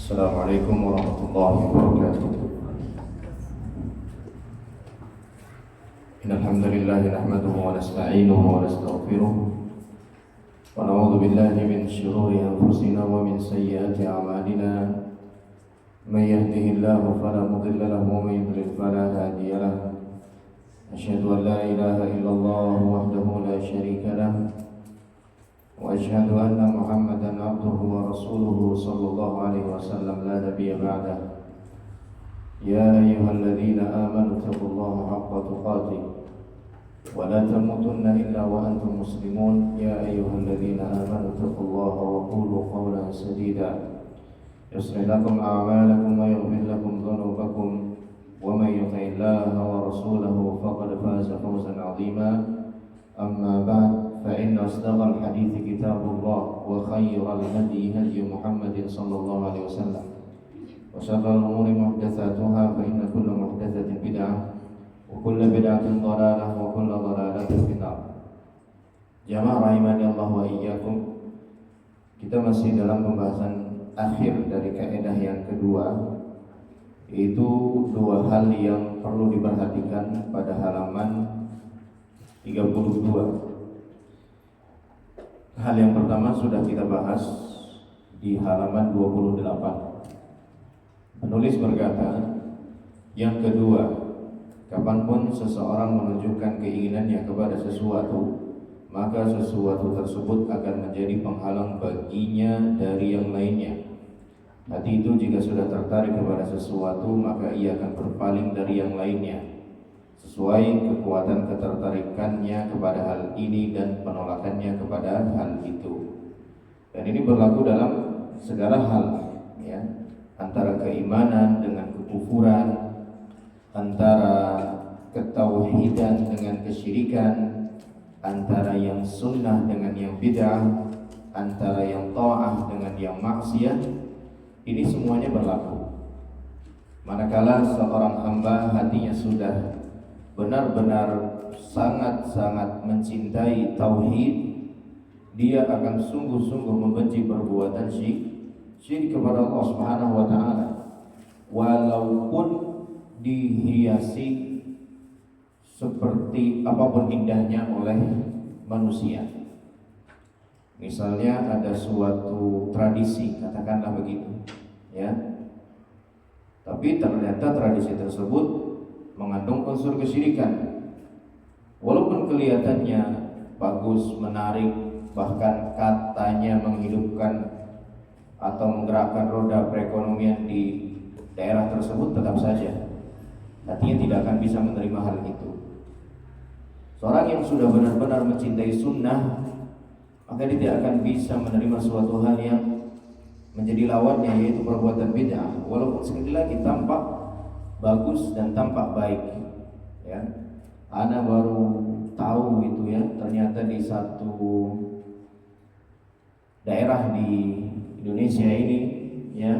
Assalamualaikum warahmatullahi wabarakatuh. Innal hamdalillah nahmaduhu wa nasta'inuhu wa nastaghfiruh wa na'udzu billahi min shururi anfusina wa min sayyiati a'malina. May yahdihillahu fala mudilla lahu wa may yudlil fala hadiya lahu. Asyhadu an la ilaha illallah wahdahu la syarika lahu wa asyhadu anna Muhammadan abduhu wa rasuluhu sallallahu alaihi wasallam la nabiyya ba'dah. Ya ayyuhalladzina amanu taqullaha haqqa tuqatih wa la tamutunna illa wa antum muslimun. Ya ayyuhalladzina amanu taqullaha wa qulu qawlan sadida yuslih lakum a'malakum wa yaghfir lakum dhunubakum wa may yuti'illaha wa rasulahu faqad faza fawzan 'azima. Amma ba'd. فإن أصدق الحديث كتاب الله وخير الهدي هدي محمد صلى الله عليه وسلم وشر الأمور محدثاتها فإن كل محدثة بدعة وكل بدعة ضلالة وكل ضلالة في النار. Jamaah rahimani Allah wa iyyakum. Kita masih dalam pembahasan akhir dari kaidah yang kedua, yaitu dua hal yang perlu diperhatikan pada halaman 32. Hal yang pertama sudah kita bahas di halaman 28. Penulis berkata, yang kedua, kapanpun seseorang menunjukkan keinginannya kepada sesuatu, maka sesuatu tersebut akan menjadi penghalang baginya dari yang lainnya. Hati itu jika sudah tertarik kepada sesuatu, maka ia akan berpaling dari yang lainnya sesuai kekuatan ketertarikannya kepada hal ini dan penolakannya kepada hal itu. Dan ini berlaku dalam segala hal, ya, antara keimanan dengan kekufuran, antara ketauhidan dengan kesyirikan, antara yang sunnah dengan yang bid'ah, antara yang ta'ah dengan yang maksiat. Ini semuanya berlaku. Manakala seorang hamba hatinya sudah benar-benar sangat-sangat mencintai tauhid, dia akan sungguh-sungguh membenci perbuatan syirik kepada Allah Subhanahu wa taala, walaupun dihiasi seperti apapun indahnya oleh manusia. Misalnya ada suatu tradisi, katakanlah begitu, ya. Tapi ternyata tradisi tersebut mengandung unsur kesyirikan. Walaupun kelihatannya bagus, menarik, bahkan katanya menghidupkan atau menggerakkan roda perekonomian di daerah tersebut, tetap saja hatinya tidak akan bisa menerima hal itu. Seorang yang sudah benar-benar mencintai sunnah, maka dia tidak akan bisa menerima suatu hal yang menjadi lawannya, yaitu perbuatan bid'ah, walaupun sekali lagi tampak bagus dan tampak baik, ya. Ana baru tahu itu, ya, ternyata di satu daerah di Indonesia ini, ya,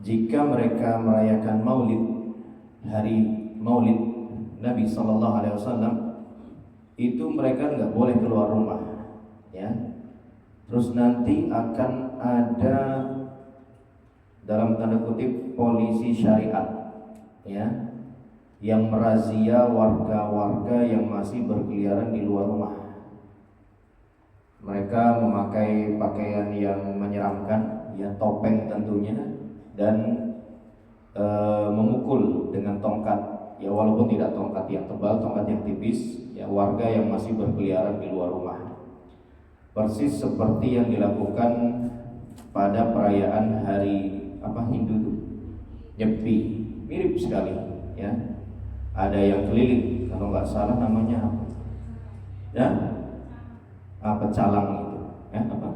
jika mereka merayakan Maulid, hari Maulid Nabi Sallallahu Alaihi Wasallam, itu mereka nggak boleh keluar rumah, ya. Terus nanti akan ada, dalam tanda kutip, polisi syariat, ya, yang merazia warga-warga yang masih berkeliaran di luar rumah. Mereka memakai pakaian yang menyeramkan, ya, topeng tentunya, dan memukul dengan tongkat, ya, walaupun tidak tongkat yang tebal, tongkat yang tipis, ya, warga yang masih berkeliaran di luar rumah. Persis seperti yang dilakukan pada perayaan hari Hindu tuh, Nyepi, mirip sekali, ya. Ada yang keliling, kalau nggak salah namanya apa? Ya, pecalang itu, ya, apa?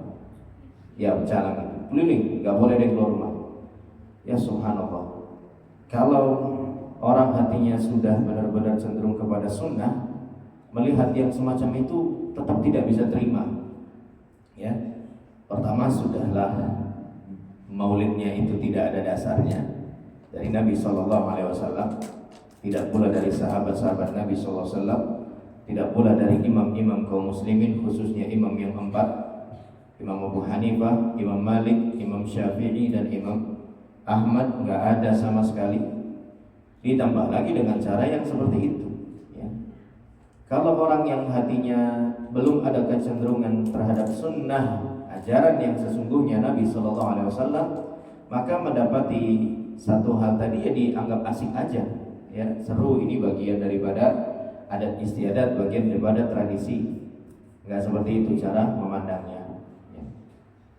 Ya, pecalang itu, keliling, nggak boleh dia keluar rumah. Ya subhanallah. Kalau orang hatinya sudah benar-benar cenderung kepada sunnah, melihat yang semacam itu tetap tidak bisa terima, ya. Pertama, sudahlah maulidnya itu tidak ada dasarnya dari Nabi SAW, tidak pula dari sahabat-sahabat Nabi SAW, tidak pula dari imam-imam kaum muslimin, khususnya imam yang empat, Imam Abu Hanifah, Imam Malik, Imam Syafi'i, dan Imam Ahmad nggak ada sama sekali. Ditambah lagi dengan cara yang seperti itu, ya. Kalau orang yang hatinya belum ada kecenderungan terhadap sunnah, ajaran yang sesungguhnya Nabi Shallallahu Alaihi Wasallam, maka mendapati satu hal tadi ya dianggap asik aja, ya, seru, ini bagian daripada adat istiadat, bagian daripada tradisi. Nggak seperti itu cara memandangnya, ya.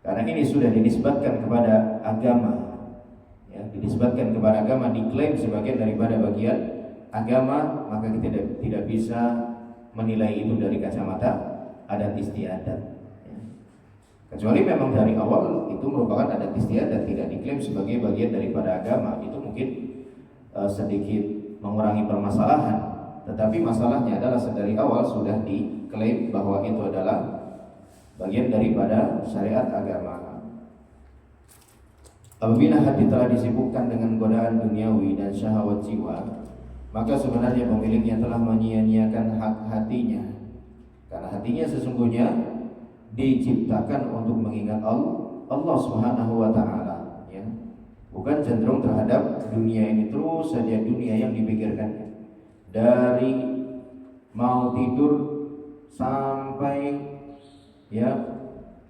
Karena ini sudah dinisbatkan kepada agama, ya, dinisbatkan kepada agama, diklaim sebagai daripada bagian agama, maka kita tidak bisa menilai itu dari kacamata adat istiadat, ya. Kecuali memang dari awal itu merupakan adat istiadat, tidak diklaim sebagai bagian daripada agama, itu mungkin sedikit mengurangi permasalahan. Tetapi masalahnya adalah dari awal sudah diklaim bahwa itu adalah bagian daripada syariat agama. Apabila hati telah disibukkan dengan godaan duniawi dan syahwat jiwa, maka sebenarnya pemiliknya telah menyia-nyiakan hak hatinya. Karena hatinya sesungguhnya diciptakan untuk mengingat Allah Subhanahu wa taala, ya. Bukan cenderung terhadap dunia ini, terus saja dunia yang dipikirkannya. Dari mau tidur sampai ya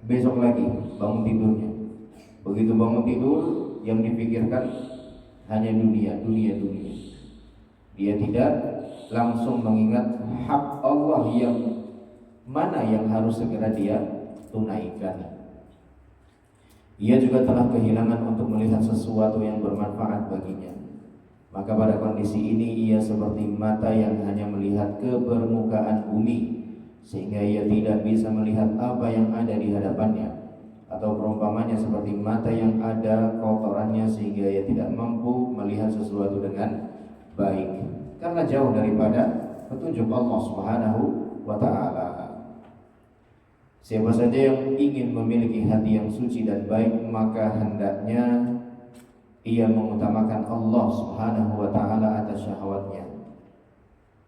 besok lagi bangun tidurnya. Begitu bangun tidur yang dipikirkan hanya dunia. Dia tidak langsung mengingat hak Allah yang mana yang harus segera dia tunaikan. Ia juga telah kehilangan untuk melihat sesuatu yang bermanfaat baginya. Maka pada kondisi ini ia seperti mata yang hanya melihat ke permukaan bumi, sehingga ia tidak bisa melihat apa yang ada di hadapannya. Atau perumpamannya seperti mata yang ada kotorannya, sehingga ia tidak mampu melihat sesuatu dengan baik, karena jauh daripada petunjuk Allah Subhanahu wa ta'ala. Siapa saja yang ingin memiliki hati yang suci dan baik, maka hendaknya ia mengutamakan Allah Subhanahu wa ta'ala atas syahwatnya.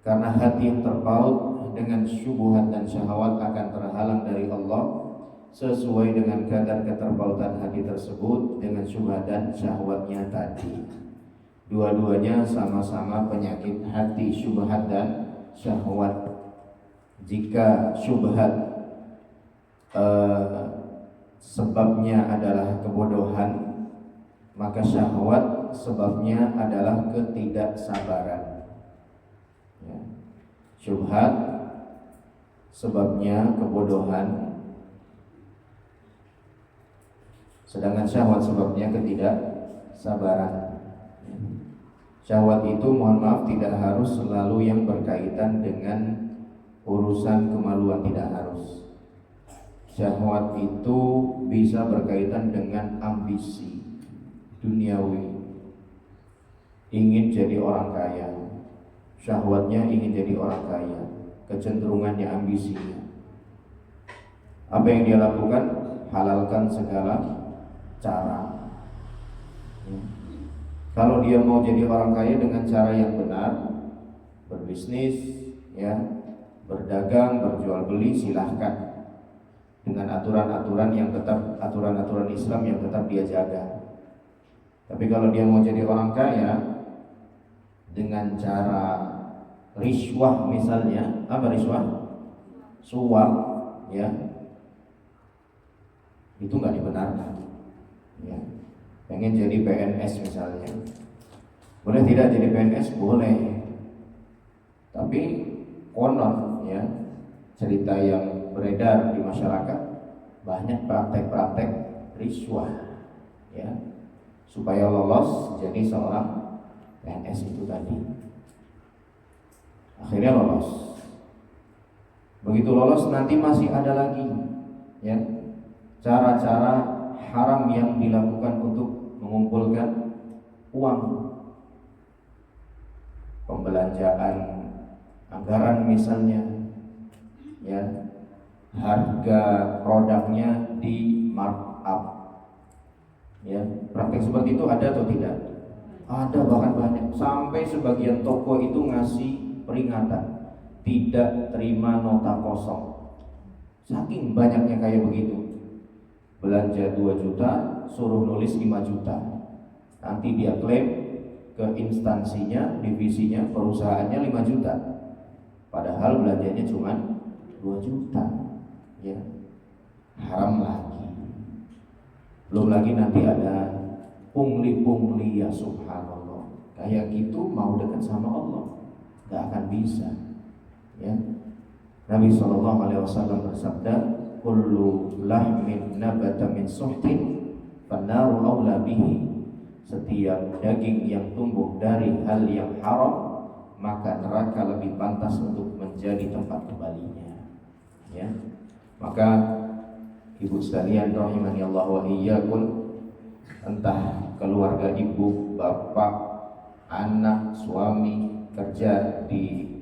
Karena hati yang terpaut dengan syubhat dan syahwat akan terhalang dari Allah sesuai dengan kadar keterpautan hati tersebut dengan syubhat dan syahwatnya tadi. Dua-duanya sama-sama penyakit hati, syubhat dan syahwat. Jika syubhat sebabnya adalah kebodohan, maka syahwat sebabnya adalah ketidaksabaran, ya. Syubhat sebabnya kebodohan, sedangkan syahwat sebabnya ketidaksabaran. Syahwat itu, mohon maaf, tidak harus selalu yang berkaitan dengan urusan kemaluan, tidak harus. Syahwat itu bisa berkaitan dengan ambisi duniawi, ingin jadi orang kaya, syahwatnya ingin jadi orang kaya, kecenderungannya ambisinya. Apa yang dia lakukan? Halalkan segala cara, ya. Kalau dia mau jadi orang kaya dengan cara yang benar, berbisnis, ya, berdagang, berjual beli, silahkan, dengan aturan-aturan yang tetap, aturan-aturan Islam yang tetap dia jaga. Tapi kalau dia mau jadi orang kaya dengan cara riswah misalnya, apa riswah? Suap, ya, itu nggak dibenarkan, ya. Pengen jadi PNS misalnya, boleh tidak jadi PNS? Boleh. Tapi konon, ya, cerita yang beredar di masyarakat, banyak praktek-praktek riswah, ya, supaya lolos jadi seorang PNS itu tadi. Akhirnya lolos. Begitu lolos nanti masih ada lagi, ya, cara-cara haram yang dilakukan untuk mengumpulkan uang, pembelanjaan anggaran misalnya, ya, harga produknya di markup, ya. Praktek seperti itu ada atau tidak? Ada, bahkan banyak. Sampai sebagian toko itu ngasih peringatan, tidak terima nota kosong. Saking banyaknya kayak begitu. belanja 2 juta, suruh nulis 5 juta. Nanti dia klaim ke instansinya, divisinya, perusahaannya 5 juta. Padahal belanjanya cuma 2 juta. Ya. Haram lagi. Belum lagi nanti ada pungli-pungli, ya subhanallah. Kayak gitu mau dekat sama Allah gak akan bisa. Ya. Nabi SAW bersabda, kullu lahmin nabata min suhtin fannaru awla bihi. Setiap daging yang tumbuh dari hal yang haram, maka neraka lebih pantas untuk menjadi tempat kembalinya. Ya. Maka ibu sekalian rahimani Allah wa iyyakum, entah keluarga ibu, bapak, anak, suami kerja di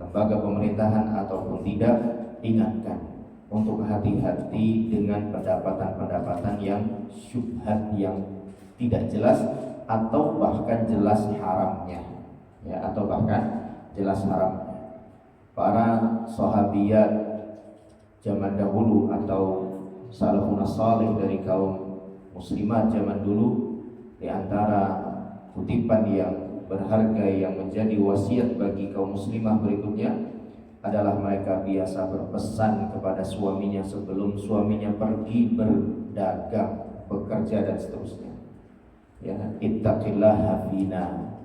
lembaga pemerintahan ataupun tidak, ingatkan untuk hati-hati dengan pendapatan-pendapatan yang syubhat, yang tidak jelas atau bahkan jelas haramnya, ya, atau bahkan jelas haramnya. Para sahabiyat zaman dahulu atau salafun salih dari kaum muslimat zaman dulu, di antara kutipan yang berharga yang menjadi wasiat bagi kaum muslimah berikutnya adalah mereka biasa berpesan kepada suaminya sebelum suaminya pergi berdagang, bekerja dan seterusnya. Ya, ittaqillaha fina.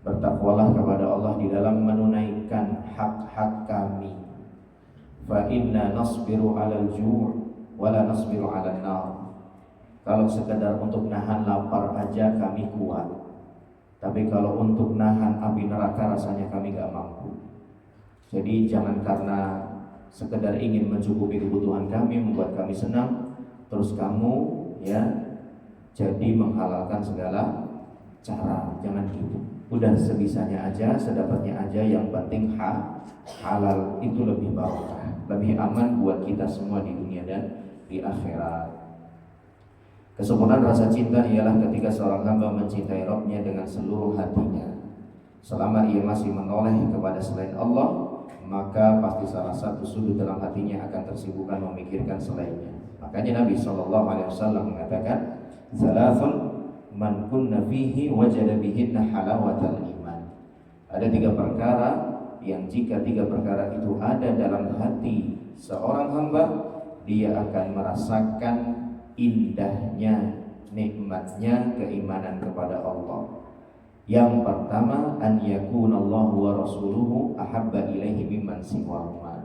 Bertakwalah kepada Allah di dalam menunaikan hak-hak kami. Fa inna nasbiru 'alal ju' wa la nasbiru 'alan nar. Kalau sekedar untuk nahan lapar aja kami kuat. Tapi kalau untuk nahan api neraka rasanya kami gak mampu. Jadi jangan karena sekedar ingin mencukupi kebutuhan kami, membuat kami senang, terus kamu ya jadi menghalalkan segala cara. Jangan gitu. Udah sebisanya aja, sedapatnya aja, yang penting halal itu lebih barokah, lebih aman buat kita semua di dunia dan di akhirat. Kesempurnaan rasa cinta ialah ketika seorang hamba mencintai Rabb-nya dengan seluruh hatinya. Selama ia masih menoleh kepada selain Allah, maka pasti salah satu sudut dalam hatinya akan tersibukkan memikirkan selainnya. Makanya Nabi SAW mengatakan, Salasun man kunna fihi wajada bihinna halawatal iman. Ada 3 perkara yang jika 3 perkara itu ada dalam hati seorang hamba, dia akan merasakan indahnya, nikmatnya keimanan kepada Allah. Yang pertama, an yakunallahu wa rasuluhu ahabba ilaihi mimman siwahuma.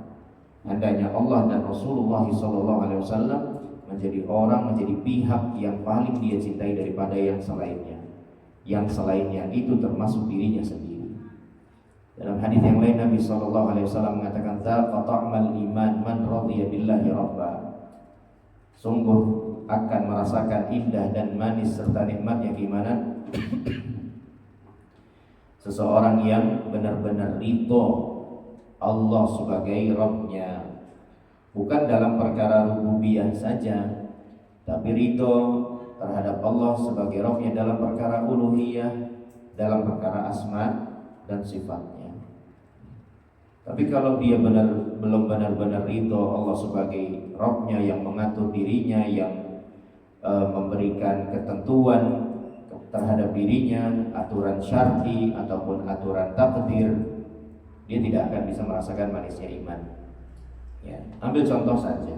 Hendaknya Allah dan Rasulullah SAW menjadi pihak yang paling dia cintai daripada yang selainnya. Yang selainnya itu termasuk dirinya sendiri. Dalam hadis yang lain Nabi SAW mengatakan, "Dzaqa ta'mal iman man radiya billahi rabba." Sungguh akan merasakan indah dan manis serta nikmatnya keimanan seseorang yang benar-benar ridho Allah sebagai Rabb-nya, bukan dalam perkara rububiyah saja, tapi ridho terhadap Allah sebagai Rabb-nya dalam perkara uluhiyah, dalam perkara asma dan sifatnya. Tapi kalau dia belum benar-benar ridho Allah sebagai Rabb-nya yang mengatur dirinya, yang memberikan ketentuan terhadap dirinya, aturan syar'i ataupun aturan takdir, dia tidak akan bisa merasakan manisnya iman. Ya, ambil contoh saja.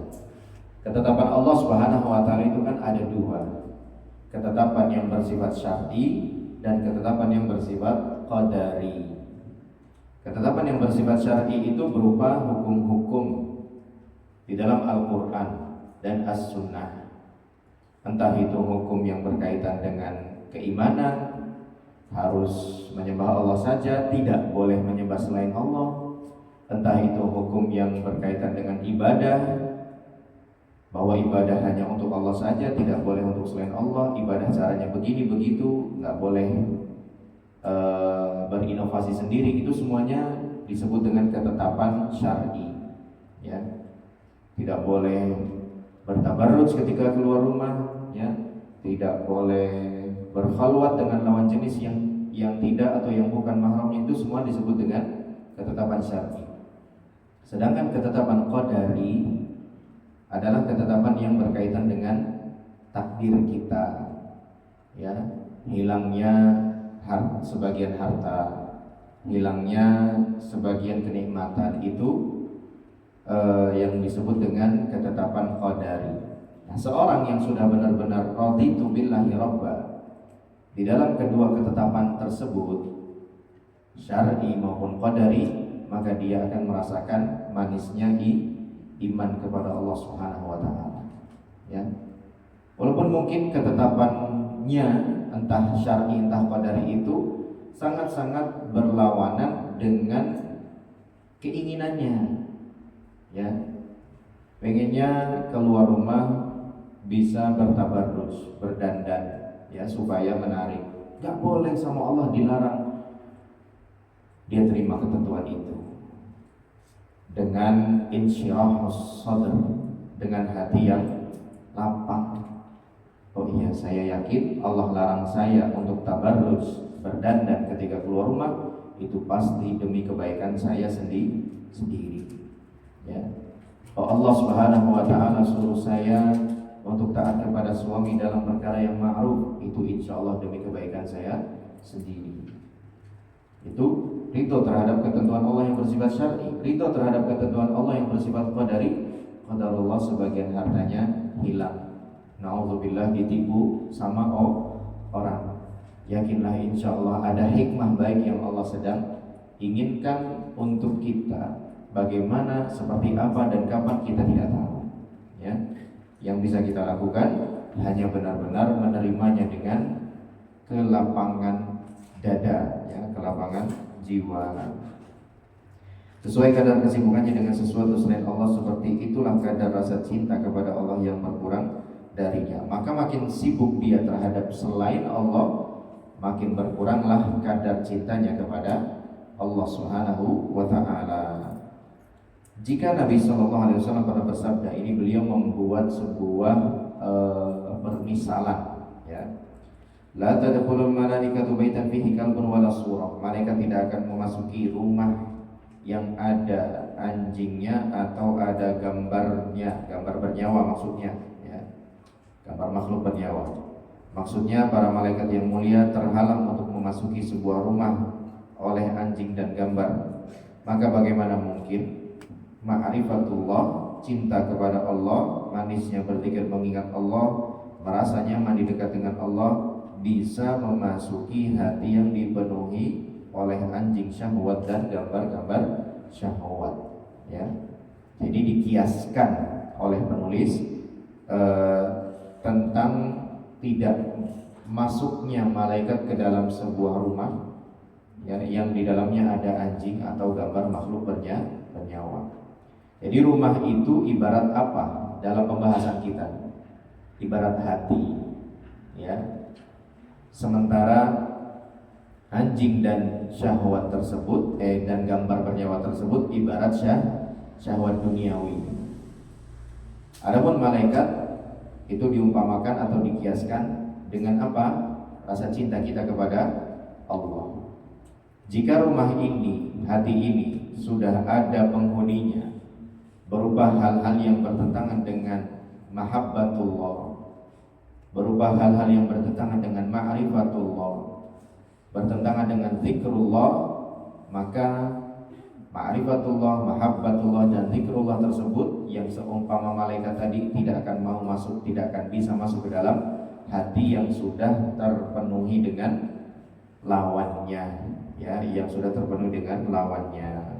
Ketetapan Allah Subhanahu wa taala itu kan ada 2. Ketetapan yang bersifat syar'i dan ketetapan yang bersifat qadari. Ketetapan yang bersifat syar'i itu berupa hukum-hukum di dalam Al-Qur'an dan As-Sunnah. Entah itu hukum yang berkaitan dengan keimanan, harus menyembah Allah saja, tidak boleh menyembah selain Allah. Entah itu hukum yang berkaitan dengan ibadah, bahwa ibadah hanya untuk Allah saja, tidak boleh untuk selain Allah. Ibadah caranya begini begitu, nggak boleh berinovasi sendiri. Itu semuanya disebut dengan ketetapan syar'i. Ya, tidak boleh bertabarruj ketika keluar rumah, ya, tidak boleh berkhalwat dengan lawan jenis yang tidak atau yang bukan mahramnya. Itu semua disebut dengan ketetapan syar'i. Sedangkan ketetapan qadari adalah ketetapan yang berkaitan dengan takdir kita, ya, hilangnya sebagian harta, hilangnya sebagian kenikmatan itu yang disebut dengan ketetapan qadari. Nah, seorang yang sudah benar-benar raditu billahi rabba, di dalam kedua ketetapan tersebut, syar'i maupun qadari, maka dia akan merasakan manisnya iman kepada Allah Subhanahu wa taala. Ya. Walaupun mungkin ketetapannya entah syar'i entah qadari itu sangat-sangat berlawanan dengan keinginannya. Ya. Pengennya keluar rumah bisa bertabarruj, berdandan, ya, supaya menarik. Gak boleh, sama Allah dilarang. Dia terima ketentuan itu dengan insyirahus sadr, dengan hati yang lapang. Oh iya, saya yakin Allah larang saya untuk tabarruj, berdandan ketika keluar rumah, itu pasti demi kebaikan saya sendiri. Ya. Oh, Allah Subhanahu wa taala suruh saya untuk taat kepada suami dalam perkara yang ma'ruf, itu insya Allah demi kebaikan saya sendiri. Itu ridho terhadap ketentuan Allah yang bersifat syar'i, ridho terhadap ketentuan Allah yang bersifat qadari. Qadarullah sebagian hartanya hilang, na'udzubillah, ditipu sama orang. Yakinlah insya Allah ada hikmah baik yang Allah sedang inginkan untuk kita. Bagaimana, seperti apa, dan kapan kita tidak tahu. Ya, yang bisa kita lakukan hanya benar-benar menerimanya dengan kelapangan dada, ya, kelapangan jiwa. Sesuai kadar kesibukannya dengan sesuatu selain Allah, seperti itulah kadar rasa cinta kepada Allah yang berkurang darinya. Maka makin sibuk dia terhadap selain Allah, makin berkuranglah kadar cintanya kepada Allah Subhanahu wa ta'ala. Jika Nabi SAW pernah bersabda, ini beliau membuat sebuah permisalan, ya. La tadkhulul malaikatu baitan fihi kalbun wala surah. Malaikat tidak akan memasuki rumah yang ada anjingnya atau ada gambarnya, gambar bernyawa maksudnya, ya. Gambar makhluk bernyawa. Maksudnya para malaikat yang mulia terhalang untuk memasuki sebuah rumah oleh anjing dan gambar. Maka bagaimana mungkin ma'rifatullah, cinta kepada Allah, manisnya berzikir mengingat Allah, merasa nyaman di dekat dengan Allah, bisa memasuki hati yang dipenuhi oleh anjing syahwat dan gambar-gambar syahwat, ya. Jadi dikiaskan oleh penulis tentang tidak masuknya malaikat ke dalam sebuah rumah, ya, yang di dalamnya ada anjing atau gambar makhluk bernyawa. Jadi rumah itu ibarat apa dalam pembahasan kita? Ibarat hati, ya. Sementara anjing dan syahwat tersebut dan gambar bernyawa tersebut ibarat syahwat duniawi. Adapun malaikat itu diumpamakan atau dikiaskan dengan apa? Rasa cinta kita kepada Allah. Jika rumah ini, hati ini sudah ada penghuninya, berupa hal-hal yang bertentangan dengan mahabbatullah, berupa hal-hal yang bertentangan dengan ma'rifatullah, bertentangan dengan zikrullah, maka ma'rifatullah, mahabbatullah, dan zikrullah tersebut yang seumpama malaikat tadi tidak akan mau masuk, tidak akan bisa masuk ke dalam hati yang sudah terpenuhi dengan lawannya, ya, yang sudah terpenuhi dengan lawannya.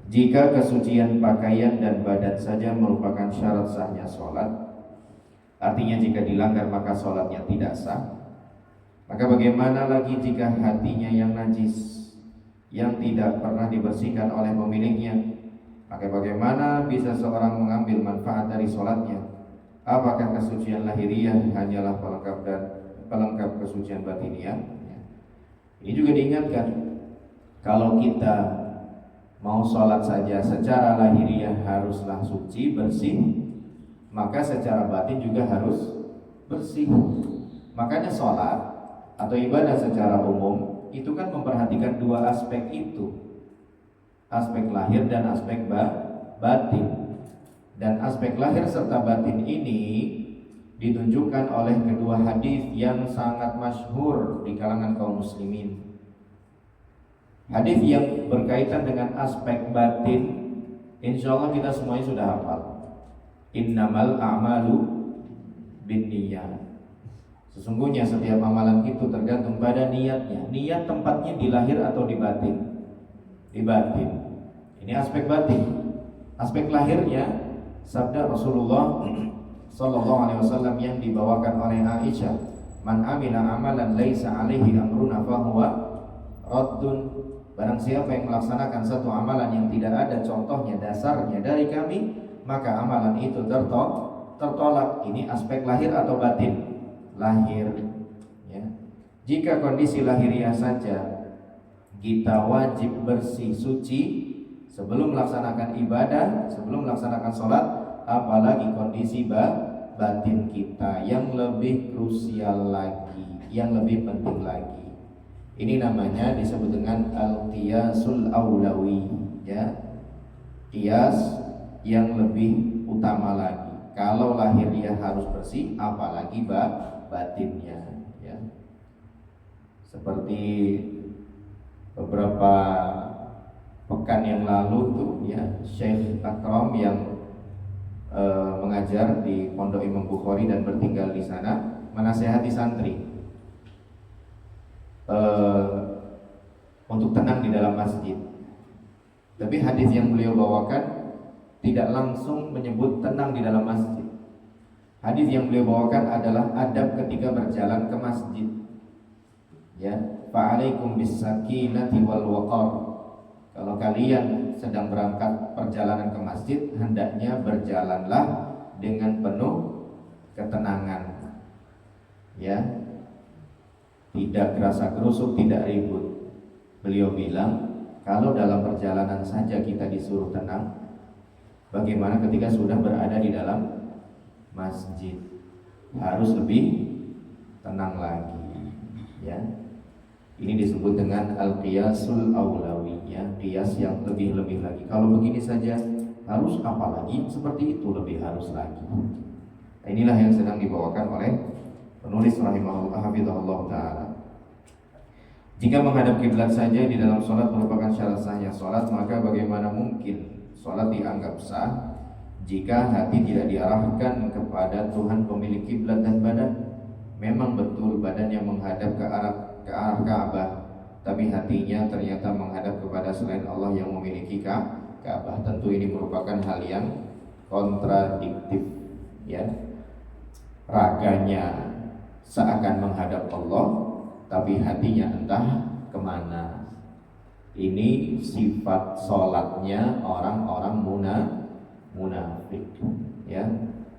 Jika kesucian pakaian dan badan saja merupakan syarat sahnya sholat, artinya jika dilanggar maka sholatnya tidak sah, maka bagaimana lagi jika hatinya yang najis, yang tidak pernah dibersihkan oleh pemiliknya? Maka bagaimana bisa seorang mengambil manfaat dari sholatnya? Apakah kesucian lahiriah hanyalah pelengkap kesucian batiniah? Ini juga diingatkan, kalau kita mau sholat saja secara lahiriah haruslah suci, bersih, maka secara batin juga harus bersih. Makanya sholat atau ibadah secara umum itu kan memperhatikan dua aspek itu, aspek lahir dan aspek batin. Dan aspek lahir serta batin ini ditunjukkan oleh kedua hadis yang sangat masyhur di kalangan kaum muslimin. Hadis yang berkaitan dengan aspek batin, insya Allah kita semuanya sudah hafal. Innamal a'malu binniyat. Sesungguhnya setiap amalan itu tergantung pada niatnya. Niat tempatnya di lahir atau di batin? Di batin. Ini aspek batin. Aspek lahirnya sabda Rasulullah sallallahu alaihi wasallam yang dibawakan oleh Aisyah, "Man amila amalan laisa alaihi amruna fahuwa raddun." Barang siapa yang melaksanakan satu amalan yang tidak ada contohnya, dasarnya dari kami, maka amalan itu tertolak. Ini aspek lahir atau batin? Lahir, ya. Jika kondisi lahiriah saja kita wajib bersih suci sebelum melaksanakan ibadah, sebelum melaksanakan sholat, apalagi kondisi batin kita yang lebih krusial lagi, yang lebih penting lagi. Ini namanya disebut dengan al-qiyasul aulawi, ya. Qiyas yang lebih utama lagi. Kalau lahiriah harus bersih, apalagi batinnya, ya. Seperti beberapa pekan yang lalu tuh, ya, Syekh Akram yang mengajar di Pondok Imam Bukhari dan bertinggal di sana menasehati santri untuk tenang di dalam masjid. Tapi hadis yang beliau bawakan tidak langsung menyebut tenang di dalam masjid. Hadis yang beliau bawakan adalah adab ketika berjalan ke masjid. Ya, fa'alaikum bis-sakinati wal waqar. Kalau kalian sedang berangkat perjalanan ke masjid, hendaknya berjalanlah dengan penuh ketenangan. Ya. Tidak gerasa-gerusuk, tidak ribut. Beliau bilang, kalau dalam perjalanan saja kita disuruh tenang, bagaimana ketika sudah berada di dalam masjid? Harus lebih tenang lagi, ya. Ini disebut dengan al-qiyasul aulawi, ya, qiyas yang lebih-lebih lagi. Kalau begini saja harus, apalagi seperti itu lebih harus lagi. Nah, inilah yang sedang dibawakan oleh penulis rahimahullah hafizahullah taala. Jika menghadap kiblat saja di dalam sholat merupakan syarat sahnya sholat, maka bagaimana mungkin sholat dianggap sah jika hati tidak diarahkan kepada Tuhan pemilik kiblat dan badan? Memang betul badannya menghadap ke arah Ka'bah, tapi hatinya ternyata menghadap kepada selain Allah yang memiliki Ka'bah. Tentu ini merupakan hal yang kontradiktif, ya. Raganya seakan menghadap Allah, tapi hatinya entah kemana. Ini sifat sholatnya orang-orang munafik, ya.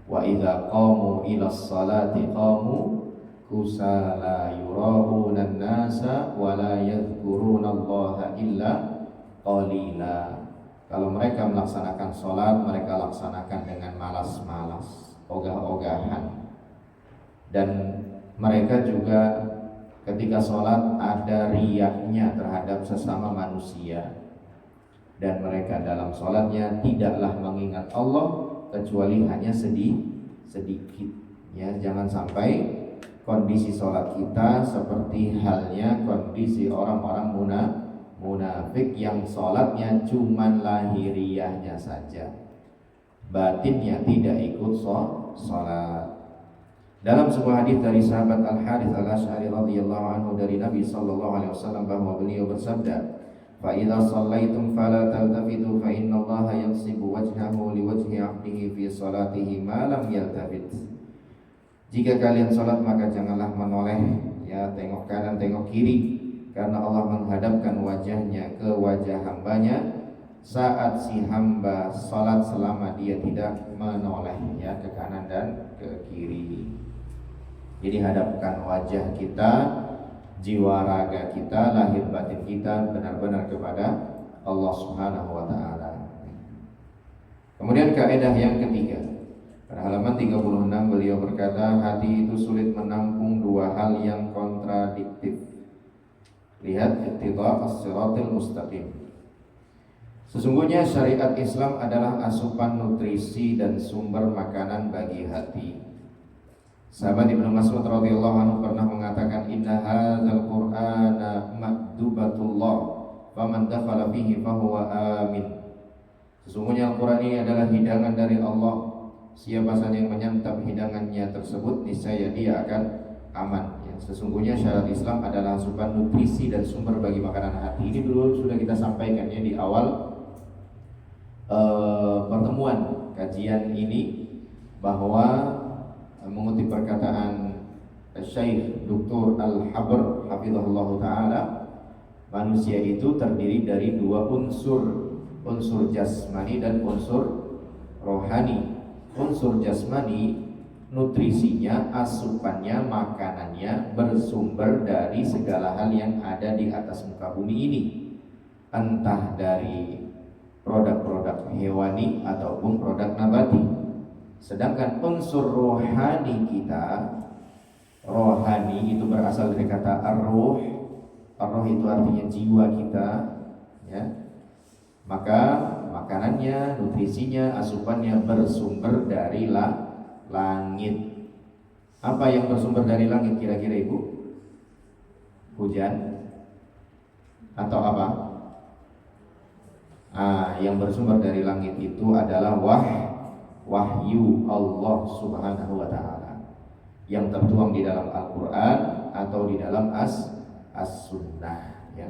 Wa idza qamu ila sholati qamu kusala yura'una an-nasa wa la yadhkurunallaha illa qalila. Kalau mereka melaksanakan sholat, mereka laksanakan dengan malas-malas, ogah-ogahan. Dan mereka juga ketika sholat ada riyaknya terhadap sesama manusia. Dan mereka dalam sholatnya tidaklah mengingat Allah kecuali hanya sedikit. Ya, jangan sampai kondisi sholat kita seperti halnya kondisi orang-orang munafik yang sholatnya cuman lahiriahnya saja, batinnya tidak ikut sholat. Dalam sebuah hadis dari sahabat Al-Harits Al-Asy'ari radhiyallahu anhu dari Nabi sallallahu alaihi wasallam bahwa beliau bersabda, "Fa idza shallaitum fala taltafitu fa innallaha yansibu wajhahu liwajhi 'abdihi fi sholatihi ma lam yaltafit." Jika kalian sholat maka janganlah menoleh, ya, tengok kanan tengok kiri, karena Allah menghadapkan wajahnya ke wajah hambanya saat si hamba sholat selama dia tidak menoleh, ya, ke kanan dan ke kiri. Jadi hadapkan wajah kita, jiwa raga kita, lahir batin kita benar-benar kepada Allah Subhanahu wa taala. Kemudian kaidah yang ketiga, pada halaman 36 beliau berkata, hati itu sulit menampung dua hal yang kontradiktif. Lihat iqtida as-siratil mustaqim. Sesungguhnya syariat Islam adalah asupan nutrisi dan sumber makanan bagi hati. Sahabat Ibnu Mas'ud radhiyallahu anhu pernah mengatakan, inna hadzal qur'ana makdubatullah faman dakhala fihi fahuwa amin. Sesungguhnya Al-Quran ini adalah hidangan dari Allah. Siapa saja yang menyantap hidangannya tersebut, niscaya dia akan aman. Sesungguhnya syariat Islam adalah asupan nutrisi dan sumber bagi makanan hati. Ini dulu sudah kita sampaikan ya di awal pertemuan kajian ini, bahwa mengutip perkataan Syekh Dr. Al-Habr hafizahullah ta'ala, manusia itu terdiri dari dua unsur, unsur jasmani dan unsur rohani. Unsur jasmani nutrisinya, asupannya, makanannya bersumber dari segala hal yang ada di atas muka bumi ini, entah dari produk-produk hewani ataupun produk nabati. Sedangkan unsur rohani kita, rohani itu berasal dari kata ar-ruh. Ar-ruh itu artinya jiwa kita, ya. Maka makanannya, nutrisinya, asupannya bersumber dari langit. Apa yang bersumber dari langit kira-kira Ibu? Hujan atau apa? Yang bersumber dari langit itu adalah wahyu Allah Subhanahu wa ta'ala yang tertuang di dalam Al-Quran atau di dalam as-sunnah, ya.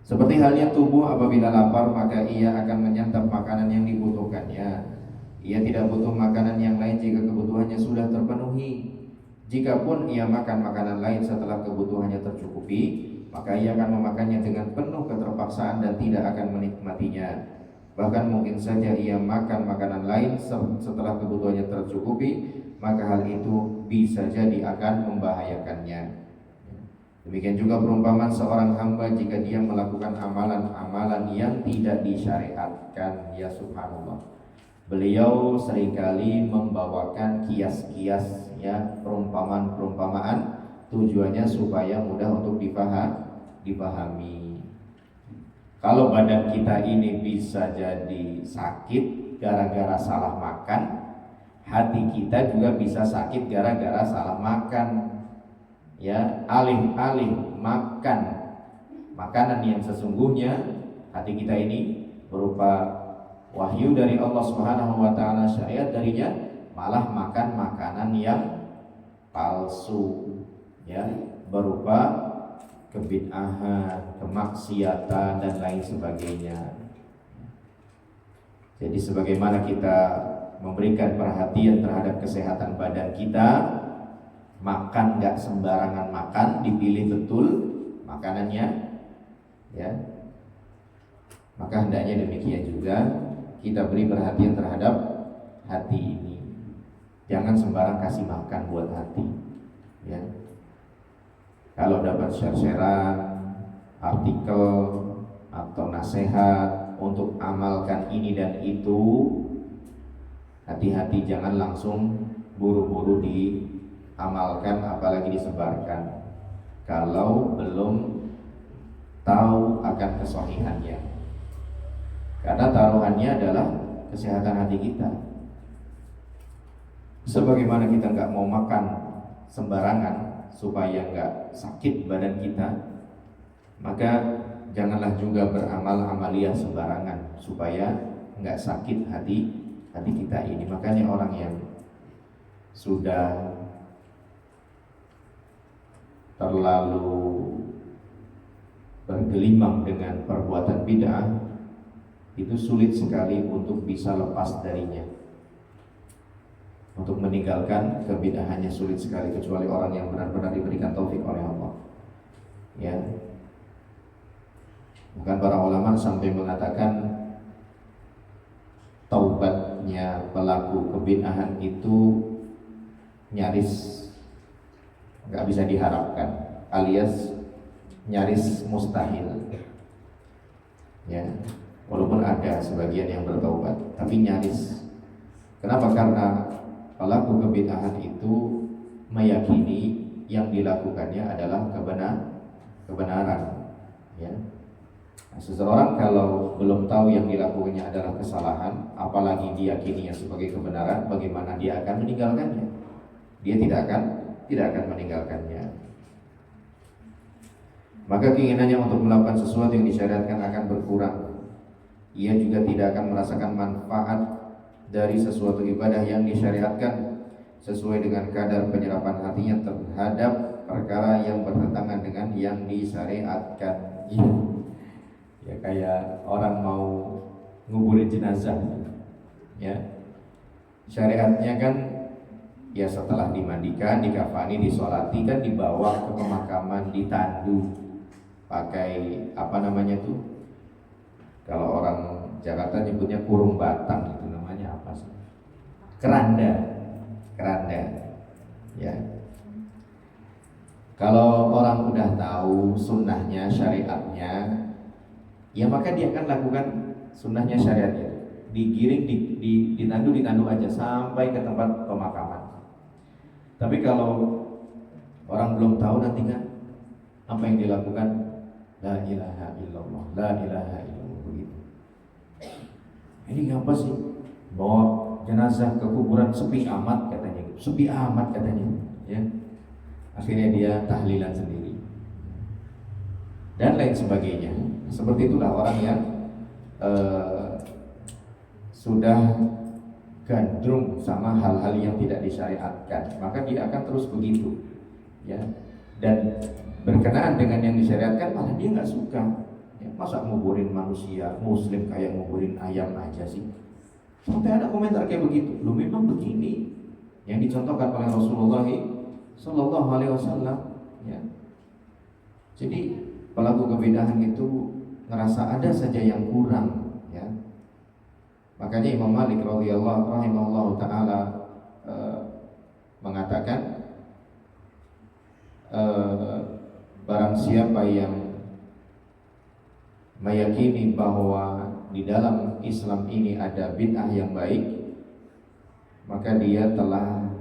Seperti halnya tubuh apabila lapar, maka ia akan menyantap makanan yang dibutuhkannya. Ia tidak butuh makanan yang lain jika kebutuhannya sudah terpenuhi. Jikapun ia makan makanan lain setelah kebutuhannya tercukupi, maka ia akan memakannya dengan penuh keterpaksaan dan tidak akan menikmatinya. Bahkan mungkin saja ia makan makanan lain setelah kebutuhannya tercukupi, maka hal itu bisa jadi akan membahayakannya. Demikian juga perumpamaan seorang hamba jika dia melakukan amalan-amalan yang tidak disyariatkan. Ya subhanallah, beliau seringkali membawakan kias-kias, ya, perumpamaan-perumpamaan, tujuannya supaya mudah untuk dipahami. Kalau badan kita ini bisa jadi sakit gara-gara salah makan, hati kita juga bisa sakit gara-gara salah makan. Ya, alih-alih makan makanan yang sesungguhnya, hati kita ini berupa wahyu dari Allah Subhanahu wa ta'ala, syariat darinya, malah makan makanan yang palsu, ya, berupa kebid'ahan, kemaksiatan dan lain sebagainya. Jadi sebagaimana kita memberikan perhatian terhadap kesehatan badan kita, makan gak sembarangan makan, dipilih betul makanannya, ya. Maka hendaknya demikian juga kita beri perhatian terhadap hati ini. Jangan sembarang kasih makan buat hati, ya. Kalau dapat share-sharean, artikel atau nasihat untuk amalkan ini dan itu, hati-hati, jangan langsung buru-buru diamalkan apalagi disebarkan kalau belum tahu akan kesahihannya. Karena taruhannya adalah kesehatan hati kita. Sebagaimana kita nggak mau makan sembarangan supaya nggak sakit badan kita, maka janganlah juga beramal amaliyah sembarangan supaya nggak sakit hati kita ini. Makanya orang yang sudah terlalu bergelimang dengan perbuatan bid'ah itu sulit sekali untuk bisa lepas darinya. Untuk meninggalkan kebid'ahannya sulit sekali, kecuali orang yang benar-benar diberikan taufik oleh Allah, ya. Bukan para ulama sampai mengatakan taubatnya pelaku kebid'ahan itu nyaris nggak bisa diharapkan, alias nyaris mustahil, ya. Walaupun ada sebagian yang bertaubat, tapi nyaris. Kenapa? Karena pelaku kebid'ahan itu meyakini yang dilakukannya adalah kebenaran, ya. Nah, seseorang kalau belum tahu yang dilakukannya adalah kesalahan, apalagi diyakininya sebagai kebenaran, bagaimana dia akan meninggalkannya? Dia tidak akan meninggalkannya. Maka keinginannya untuk melakukan sesuatu yang disyariatkan akan berkurang. Ia juga tidak akan merasakan manfaat dari sesuatu ibadah yang disyariatkan sesuai dengan kadar penyerapan hatinya terhadap perkara yang bertentangan dengan yang disyariatkan. Ya kayak orang mau nguburin jenazah, ya syariatnya kan ya setelah dimandikan, dikafani, disolati kan dibawa ke pemakaman, ditandu pakai apa namanya tuh, kalau orang Jakarta nyebutnya kurung batang, itu namanya apa sih? Keranda ya. Kalau orang udah tahu sunnahnya, syariatnya, ya maka dia akan lakukan sunnahnya, syariatnya. Digiring, ditandu aja sampai ke tempat pemakaman. Tapi kalau orang belum tahu nanti kan apa yang dilakukan, la ilaha illallah, la ilaha illallah, begitu. Ini ngapa sih bawa jenazah ke kuburan sepi amat katanya, sepi amat katanya, ya. Akhirnya dia tahlilan sendiri dan lain sebagainya. Seperti itulah orang yang sudah gandrung sama hal-hal yang tidak disyariatkan, maka dia akan terus begitu, ya. Dan berkenaan dengan yang disyariatkan malah dia nggak suka. Ya, masa nguburin manusia muslim kayak nguburin ayam aja sih? Sampai ada komentar kayak begitu. Lu memang begini yang dicontohkan oleh Rasulullah Sallallahu Alaihi Wasallam, ya. Jadi pelaku kebidahan itu ngerasa ada saja yang kurang, ya. Makanya Imam Malik rahimahullah taala mengatakan barang siapa yang meyakini bahwa di dalam Islam ini ada bid'ah yang baik, maka dia telah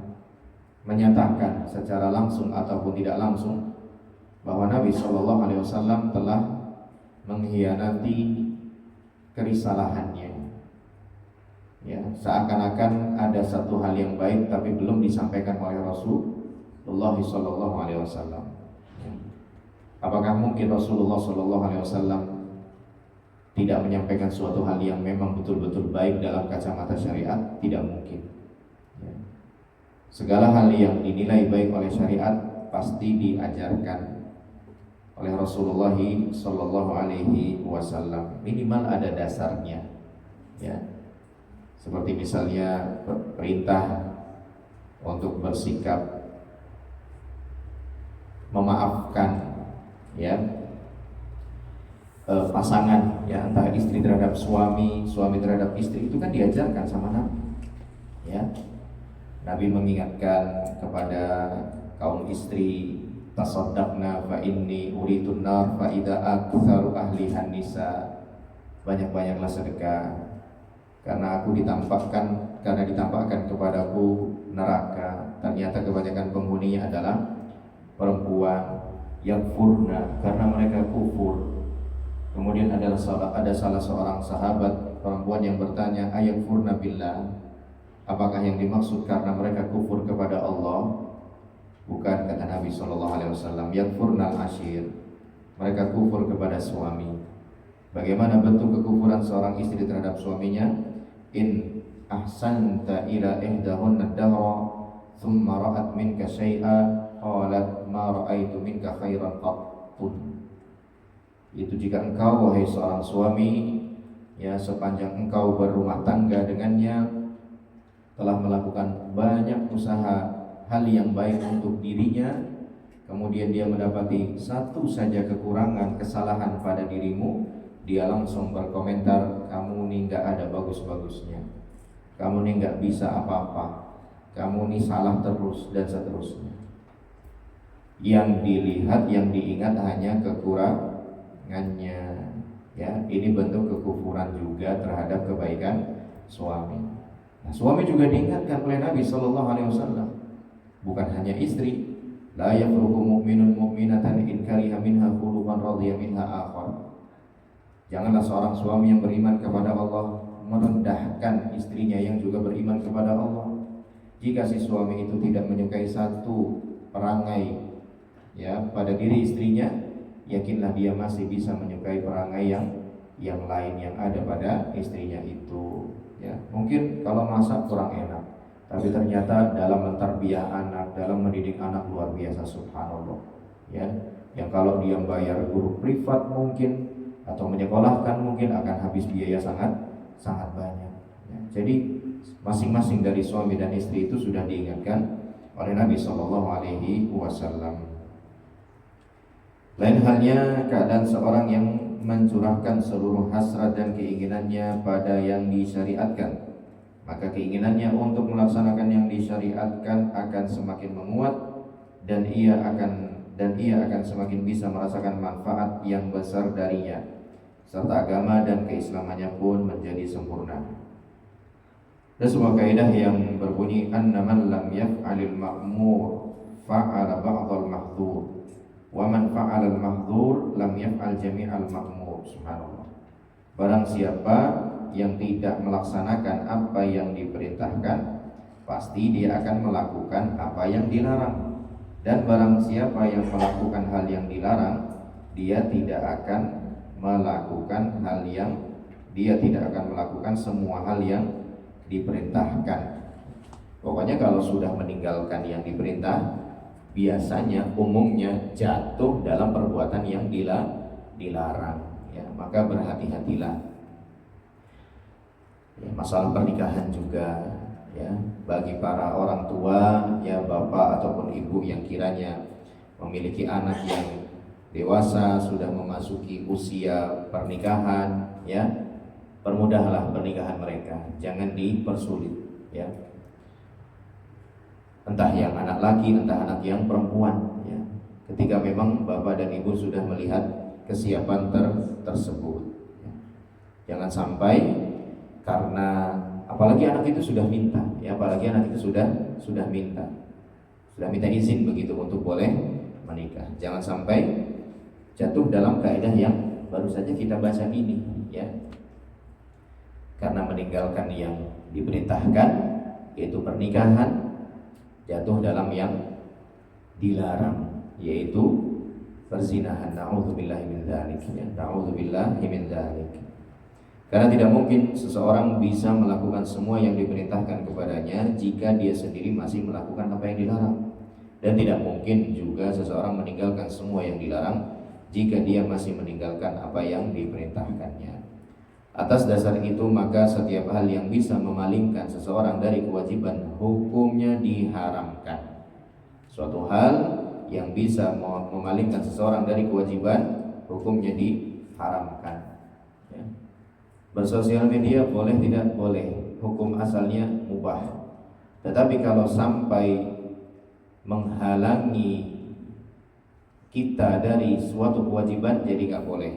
menyatakan secara langsung ataupun tidak langsung bahwa Nabi Shallallahu Alaihi Wasallam telah mengkhianati kerisalahannya. Ya, seakan-akan ada satu hal yang baik tapi belum disampaikan oleh Rasulullah Shallallahu Alaihi Wasallam. Apakah mungkin Rasulullah Shallallahu Alaihi Wasallam tidak menyampaikan suatu hal yang memang betul-betul baik dalam kacamata syariat? Tidak mungkin. Ya. Segala hal yang dinilai baik oleh syariat pasti diajarkan oleh Rasulullah Shallallahu Alaihi Wasallam. Minimal ada dasarnya, ya. Seperti misalnya perintah untuk bersikap memaafkan, ya, pasangan, ya, antara istri terhadap suami, suami terhadap istri, itu kan diajarkan sama Nabi, ya. Nabi mengingatkan kepada kaum istri, tasaddaqna fa inni uritun nar fa idza aktsaru ahlihan nisa, banyak-banyaklah sedekah karena ditampakkan kepadaku neraka, ternyata kebanyakan penghuninya adalah perempuan. Yang furna, karena mereka kufur. Kemudian ada salah seorang sahabat perempuan yang bertanya, ayat furna billah, apakah yang dimaksud karena mereka kufur kepada Allah? Bukan, kata Nabi SAW. Yang furna al-ashir, mereka kufur kepada suami. Bagaimana bentuk kekufuran seorang istri terhadap suaminya? In ahsanta ila ihdahunna dahra thumma ra'at minka syai'a qalat ma ra'aitu minka khairan qattun. Itu jika engkau, wahai seorang suami, ya, sepanjang engkau berumah tangga dengannya, telah melakukan banyak usaha hal yang baik untuk dirinya, kemudian dia mendapati satu saja kekurangan, kesalahan pada dirimu, dia langsung berkomentar, kamu nih gak ada bagus-bagusnya, kamu nih gak bisa apa-apa, kamu nih salah terus, dan seterusnya. Yang dilihat, yang diingat hanya kekurangannya, ya. Ini bentuk kekufuran juga terhadap kebaikan suami. Nah, suami juga diingatkan oleh Nabi Sallallahu Alaihi Wasallam, bukan hanya istri. La yafruqu mu'minun mu'minatan in kariha minha khuluqan radhiya minha akhar. Janganlah seorang suami yang beriman kepada Allah merendahkan istrinya yang juga beriman kepada Allah. Jika si suami itu tidak menyukai satu perangai ya pada diri istrinya, yakinlah dia masih bisa menyukai perangai yang lain yang ada pada istrinya itu. Ya, mungkin kalau masak kurang enak, tapi ternyata dalam mentarbiyah anak, dalam mendidik anak luar biasa, subhanallah. Ya, yang kalau dia bayar guru privat mungkin atau menyekolahkan mungkin akan habis biaya sangat banyak. Ya, jadi masing-masing dari suami dan istri itu sudah diingatkan oleh Nabi Shallallahu Alaihi Wasallam. Lain halnya keadaan seorang yang mencurahkan seluruh hasrat dan keinginannya pada yang disyariatkan, maka keinginannya untuk melaksanakan yang disyariatkan akan semakin menguat dan ia akan semakin bisa merasakan manfaat yang besar darinya, serta agama dan keislamannya pun menjadi sempurna. Ada sebuah kaidah yang berbunyi anna man lam yaf'alil ma'mur fa'ala ba'dal mahdhur wa man fa'ala al-mahdhur lam yaf'al jami'al ma'mur. Subhanallah. Barang siapa yang tidak melaksanakan apa yang diperintahkan, pasti dia akan melakukan apa yang dilarang. Dan barang siapa yang melakukan hal yang dilarang, dia tidak akan melakukan semua hal yang diperintahkan. Pokoknya kalau sudah meninggalkan yang diperintah, biasanya umumnya jatuh dalam perbuatan yang dilarang. Ya, maka berhati-hatilah. Ya, masalah pernikahan juga, ya, bagi para orang tua, ya bapak ataupun ibu yang kiranya memiliki anak yang dewasa sudah memasuki usia pernikahan, ya, permudahlah pernikahan mereka, jangan dipersulit, ya. Entah yang anak laki, entah anak yang perempuan, ya. Ketika memang bapak dan ibu sudah melihat kesiapan tersebut, ya. Jangan sampai karena apalagi anak itu sudah minta, ya, apalagi anak itu sudah minta izin begitu untuk boleh menikah. Jangan sampai jatuh dalam kaidah yang baru saja kita baca ini, ya. Karena meninggalkan yang diperintahkan, yaitu pernikahan, jatuh dalam yang dilarang, yaitu perzinahan. Na'udzubillahi min dzalik, ya. Na'udzubillahi min dzalik. Karena tidak mungkin seseorang bisa melakukan semua yang diperintahkan kepadanya jika dia sendiri masih melakukan apa yang dilarang. Dan tidak mungkin juga seseorang meninggalkan semua yang dilarang jika dia masih meninggalkan apa yang diperintahkannya. Atas dasar itu, maka setiap hal yang bisa memalingkan seseorang dari kewajiban, hukumnya diharamkan. Suatu hal yang bisa memalingkan seseorang dari kewajiban, hukumnya diharamkan. Ya. Bersosial media boleh tidak boleh, hukum asalnya mubah. Tetapi kalau sampai menghalangi kita dari suatu kewajiban, jadi nggak boleh.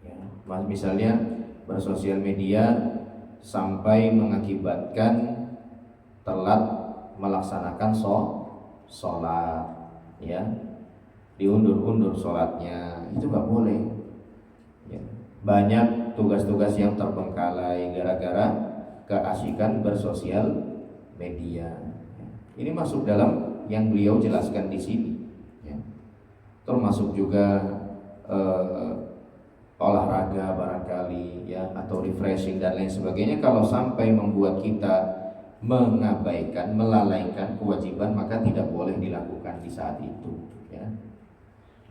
Ya, misalnya bersosial media sampai mengakibatkan telat melaksanakan sholat, ya, diundur-undur sholatnya, itu nggak boleh. Ya. Banyak tugas-tugas yang terbengkalai gara-gara keasikan bersosial media. Ini masuk dalam yang beliau jelaskan di sini, ya. Termasuk juga olahraga barangkali, ya, atau refreshing dan lain sebagainya. Kalau sampai membuat kita mengabaikan, melalaikan kewajiban, maka tidak boleh dilakukan di saat itu, ya.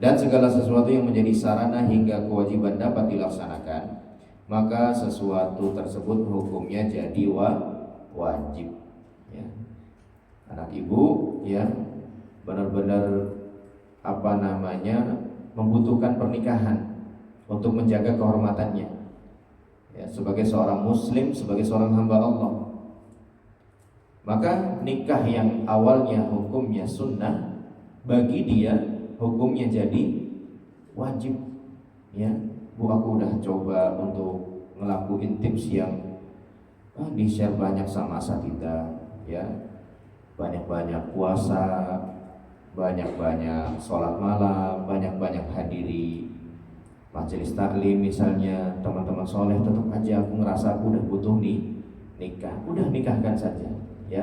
Dan segala sesuatu yang menjadi sarana hingga kewajiban dapat dilaksanakan, maka sesuatu tersebut hukumnya jadi wajib, ya. Anak ibu, ya, benar-benar membutuhkan pernikahan untuk menjaga kehormatannya, ya, sebagai seorang muslim, sebagai seorang hamba Allah. Maka nikah yang awalnya hukumnya sunnah, bagi dia hukumnya jadi wajib, ya. Bu, aku udah coba untuk ngelakuin tips yang di-share banyak sama asatidzah, ya. Banyak-banyak puasa, banyak-banyak sholat malam, banyak-banyak hadiri majelis taklim misalnya, teman-teman soleh, tetap aja aku ngerasa aku udah butuh nikah, udah nikahkan saja, ya.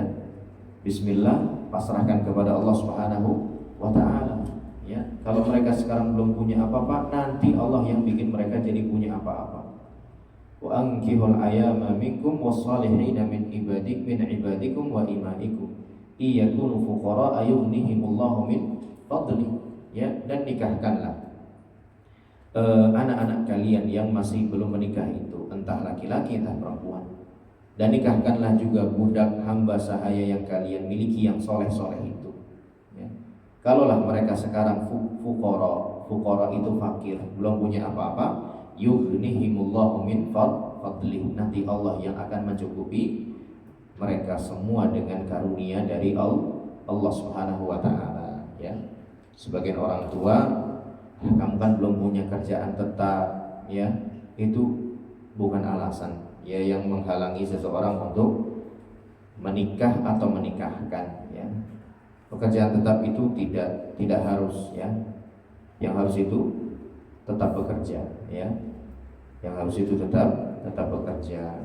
Bismillah, pasrahkan kepada Allah Subhanahu wa Ta'ala. Ya, kalau mereka sekarang belum punya apa-apa, nanti Allah yang bikin mereka jadi punya apa-apa. Wa ankihul ayama minkum wassalihina min ibadikum wa imaikum iyakunu fuqara ayughnihimullahu min fadli. Ya, dan nikahkanlah anak-anak kalian yang masih belum menikah itu, entah laki-laki entah perempuan. Dan nikahkanlah juga budak hamba sahaya yang kalian miliki yang soleh-soleh itu, ya. Kalaulah mereka sekarang fuqara itu fakir, belum punya apa-apa, yughnihimullahu min fadlih, nanti Allah yang akan mencukupi mereka semua dengan karunia dari Allah Subhanahu wa Ta'ala, ya. Sebagian orang tua, kamu kan belum punya kerjaan tetap, ya, itu bukan alasan, ya, yang menghalangi seseorang untuk menikah atau menikahkan, ya. Pekerjaan tetap itu tidak harus, ya. Yang harus itu tetap bekerja, ya. Yang harus itu tetap bekerja.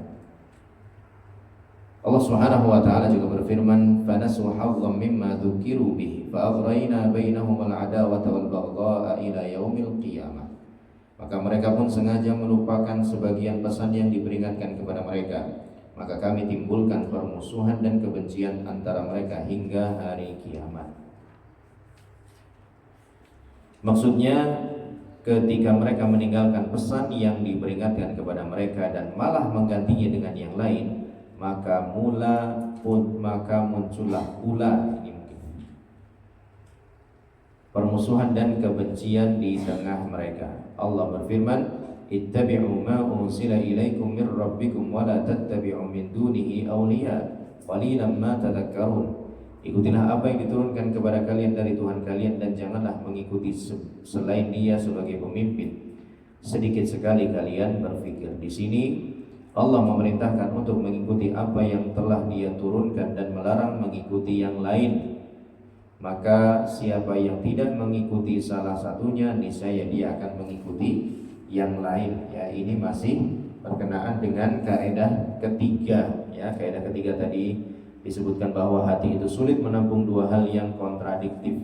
Allah Subhanahu wa Ta'ala juga berfirman, "Fanasu hazzam mimma dzukiru bihi fa aghrayna bainahum al-'adawata wal baghdha'a ila yaumil qiyamah." Maka mereka pun sengaja melupakan sebagian pesan yang diperingatkan kepada mereka. Maka kami timbulkan permusuhan dan kebencian antara mereka hingga hari kiamat. Maksudnya, ketika mereka meninggalkan pesan yang diperingatkan kepada mereka dan malah menggantinya dengan yang lain, maka muncullah pula permusuhan dan kebencian di tengah mereka. Allah berfirman, "Ittabi'u ma unsila ilaikum mir rabbikum wa la tattabi'u min dunihi awliya qalilan ma tadhakkarun." Ikutilah apa yang diturunkan kepada kalian dari Tuhan kalian dan janganlah mengikuti selain Dia sebagai pemimpin. Sedikit sekali kalian berfikir. Di sini Allah memerintahkan untuk mengikuti apa yang telah Dia turunkan dan melarang mengikuti yang lain. Maka siapa yang tidak mengikuti salah satunya, niscaya dia akan mengikuti yang lain. Ya, ini masih berkenaan dengan kaidah ketiga. Ya, kaidah ketiga tadi disebutkan bahwa hati itu sulit menampung dua hal yang kontradiktif.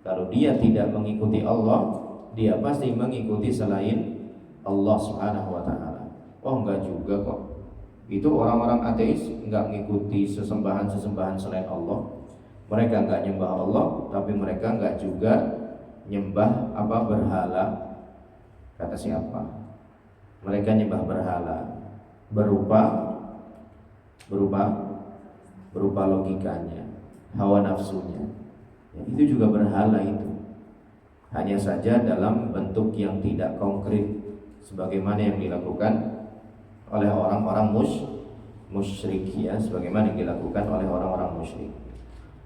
Kalau dia tidak mengikuti Allah, dia pasti mengikuti selain Allah Subhanahu wa Ta'ala. Oh, enggak juga kok. Itu orang-orang ateis enggak mengikuti sesembahan-sesembahan selain Allah. Mereka enggak nyembah Allah, tapi mereka enggak juga nyembah berhala. Kata siapa? Mereka nyembah berhala berupa logikanya, hawa nafsunya. Ya, itu juga berhala itu. Hanya saja dalam bentuk yang tidak konkret, sebagaimana yang dilakukan oleh orang-orang musyrik, ya, sebagaimana yang dilakukan oleh orang-orang musyrik.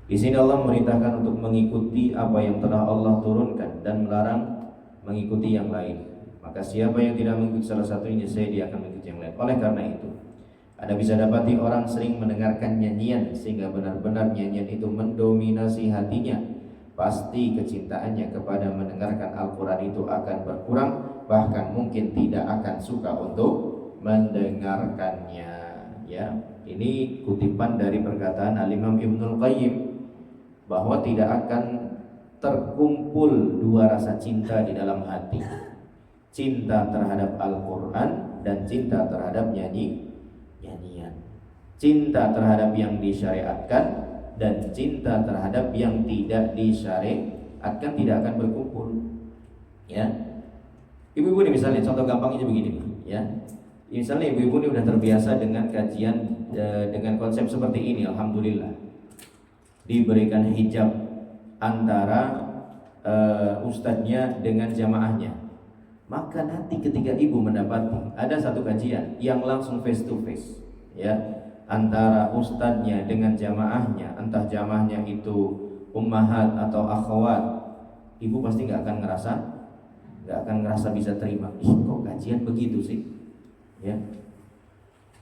Di sini Allah memerintahkan untuk mengikuti apa yang telah Allah turunkan dan melarang mengikuti yang lain. Maka siapa yang tidak mengikuti salah satunya, dia akan mengikuti yang lain. Oleh karena itu, Anda bisa dapati orang sering mendengarkan nyanyian sehingga benar-benar nyanyian itu mendominasi hatinya. Pasti kecintaannya kepada mendengarkan Al-Quran itu akan berkurang, bahkan mungkin tidak akan suka untuk mendengarkannya. Ya, ini kutipan dari perkataan Al-Imam Ibnul Qayyim, bahwa tidak akan terkumpul dua rasa cinta di dalam hati, cinta terhadap Al-Quran dan cinta terhadap nyanyian, cinta terhadap yang disyariatkan dan cinta terhadap yang tidak disyariatkan tidak akan berkumpul. Ya, ibu-ibu ini misalnya contoh gampangnya begini, ya. Misalnya ibu-ibu ini sudah terbiasa dengan kajian dengan konsep seperti ini, alhamdulillah. Diberikan hijab antara ustadznya dengan jamaahnya. Maka nanti ketika ibu mendapati ada satu kajian yang langsung face to face, ya, antara ustadznya dengan jamaahnya, entah jamaahnya itu ummahat atau akhwat, ibu pasti nggak akan ngerasa bisa terima. Kok kajian begitu sih? Ya,